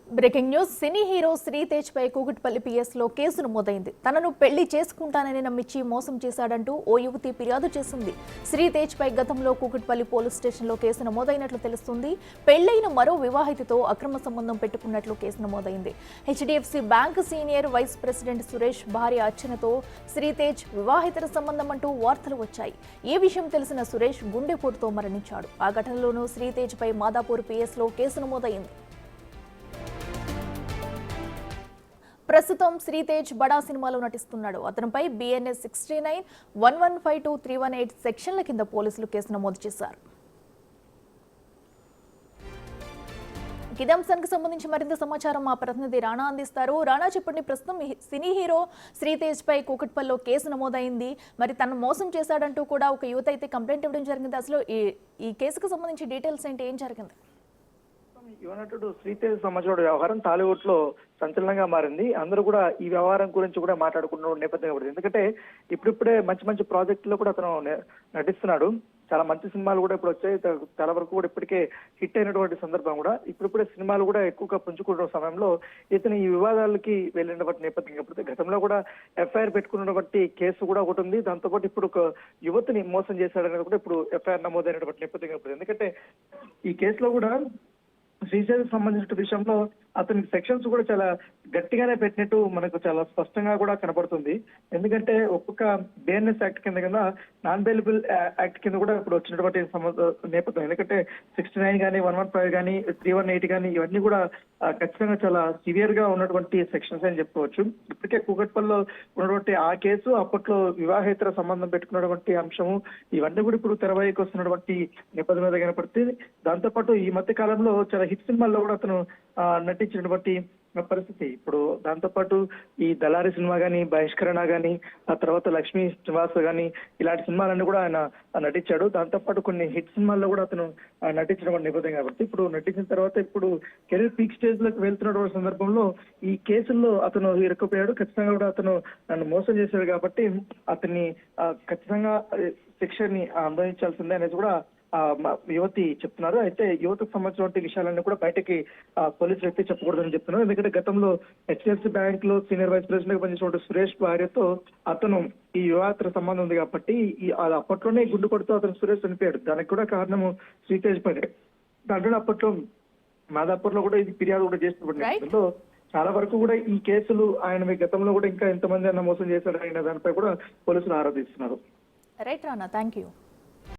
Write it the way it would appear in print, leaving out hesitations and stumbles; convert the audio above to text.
Breaking news. Cine hero Sritej పై Kukatpally PS లో కేసు నమోదైంది. తనను పెళ్లి చేసుకుంటానని నమ్మించి మోసం చేశాడంటూ ఓ యువతి ఫిర్యాదు చేసింది. శ్రీతేజ్ పై గతంలో కూకట్పల్లి పోలీస్ స్టేషన్ లో కేసు నమోదైనట్లు తెలుస్తుంది. పెళ్లైన మరో వివాహితతో అక్రమ సంబంధం పెట్టుకున్నట్లు కేసు నమోదైంది. HDFC bank senior vice president Suresh భార్య అర్చనతో శ్రీతేజ్ వివాహితర సంబంధం అంటూ వార్తలు వచ్చాయి. ఈ విషయం తెలిసిన సురేష్ గుండెపోటుతో మరణించాడు. ఆ ఘటనలోనూ శ్రీతేజ్ పై మాదాపూర్ పిఎస్ లో కేసు నమోదైంది. ప్రస్తుతం శ్రీతేజ్ బడా సినిమాలో నటిస్తున్నాడు. అతనిపై బిఎన్ఎస్ 69, 1152, 318 సెక్షన్ల కింద పోలీసులు కేసు నమోదు చేశారు. ఇదే అంశానికి సంబంధించి మరింత సమాచారం మా ప్రతినిధి రాణా అందిస్తారు. రాణా, చెప్పండి. ప్రస్తుతం సినీ హీరో శ్రీతేజ్ పై కూకట్పల్లిలో కేసు నమోదైంది. మరి తను మోసం చేశాడంటూ కూడా ఒక యువత అయితే కంప్లైంట్ ఇవ్వడం జరిగింది. అసలు ఈ కేసుకు సంబంధించి డీటెయిల్స్ ఏంటి, ఏం జరిగింది? యువనటుడు శ్రీతేజ్ సంబంధించిన వ్యవహారం టాలీవుడ్ లో సంచలనంగా మారింది. అందరూ కూడా ఈ వ్యవహారం గురించి కూడా మాట్లాడుకున్న నేపథ్యం పడింది. ఎందుకంటే ఇప్పుడిప్పుడే మంచి మంచి ప్రాజెక్టులో కూడా అతను నటిస్తున్నాడు. చాలా మంచి సినిమాలు కూడా ఇప్పుడు వచ్చాయి. చాలా వరకు కూడా ఇప్పటికే హిట్ అయినటువంటి సందర్భం కూడా ఇప్పుడిప్పుడే సినిమాలు కూడా ఎక్కువగా పుంజుకుంటున్న సమయంలో ఇతను ఈ వివాదాలకి వెళ్ళినటువంటి నేపథ్యం కాబట్టి గతంలో కూడా ఎఫ్ఐఆర్ పెట్టుకున్నటువంటి కేసు కూడా ఒకటి ఉంది. దాంతోపాటు ఇప్పుడు ఒక యువతిని మోసం చేశాడనేది కూడా ఇప్పుడు ఎఫ్ఐఆర్ నమోదైనటువంటి నేపథ్యం కాబట్టి ఎందుకంటే ఈ కేసులో కూడా శ్రీతేజ్ సంబంధించిన విషయంలో అతనికి సెక్షన్స్ కూడా చాలా గట్టిగానే పెట్టినట్టు మనకు చాలా స్పష్టంగా కూడా కనబడుతుంది. ఎందుకంటే ఒక్కొక్క బిఎన్ఎస్ యాక్ట్ కింద కింద నాన్ బెయిలబుల్ యాక్ట్ కింద కూడా ఇప్పుడు వచ్చినటువంటి నేపథ్యం. ఎందుకంటే 69 కానీ 115 కానీ 318 కానీ ఇవన్నీ కూడా ఖచ్చితంగా చాలా సివియర్ గా ఉన్నటువంటి సెక్షన్స్ అని చెప్పుకోవచ్చు. ఇప్పటికే కూకట్పల్లిలో ఉన్నటువంటి ఆ కేసు, అప్పట్లో వివాహేతర సంబంధం పెట్టుకున్నటువంటి అంశము, ఇవన్నీ కూడా ఇప్పుడు తెరవైకి వస్తున్నటువంటి నేపథ్యం మీద కనపడుతుంది. దాంతోపాటు ఈ మధ్య కాలంలో చాలా హిట్ సినిమాల్లో కూడా అతను నటించినటువంటి పరిస్థితి. ఇప్పుడు దాంతోపాటు ఈ దళారి సినిమా గానీ, బహిష్కరణ గానీ, ఆ తర్వాత లక్ష్మీ నివాస్ గానీ ఇలాంటి సినిమాలన్నీ కూడా ఆయన నటించాడు. దాంతోపాటు కొన్ని హిట్ సినిమాల్లో కూడా అతను నటించడం నేపథ్యం కాబట్టి ఇప్పుడు నటించిన తర్వాత ఇప్పుడు కెరీర్ పీక్ స్టేజ్ లోకి వెళ్తున్నటువంటి సందర్భంలో ఈ కేసుల్లో అతను ఇరుక్కుపోయాడు. ఖచ్చితంగా కూడా అతను నన్ను మోసం చేశాడు కాబట్టి అతన్ని ఖచ్చితంగా శిక్షని అనుభవించాల్సిందే అనేది కూడా యువతి చెప్తున్నారు. అయితే యువతకు సంబంధించిన విషయాలన్నీ కూడా బయటకి పోలీసులు అయితే చెప్పకూడదని చెప్తున్నారు. ఎందుకంటే గతంలో హెచ్డిఎఫ్సి బ్యాంక్ లో సీనియర్ వైస్ ప్రెసిడెంట్ గా పనిచేసిన సురేష్ భార్యతో అతను ఈ వివాహేతర సంబంధం ఉంది కాబట్టి అప్పట్లోనే గుండు కొడుతూ అతను సురేష్ చనిపోయాడు. దానికి కూడా కారణము శ్రీతేజ్ పైన. దాంట్లో అప్పట్లో మాదాపూర్ లో కూడా ఇది ఫిర్యాదు కూడా చేస్తున్నప్పుడు చాలా వరకు కూడా ఈ కేసులు ఆయన గతంలో కూడా ఇంకా ఎంతమంది అన్న మోసం చేశాడు అయిన దానిపై కూడా పోలీసులు ఆరాధిస్తున్నారు. Right Rana, thank you.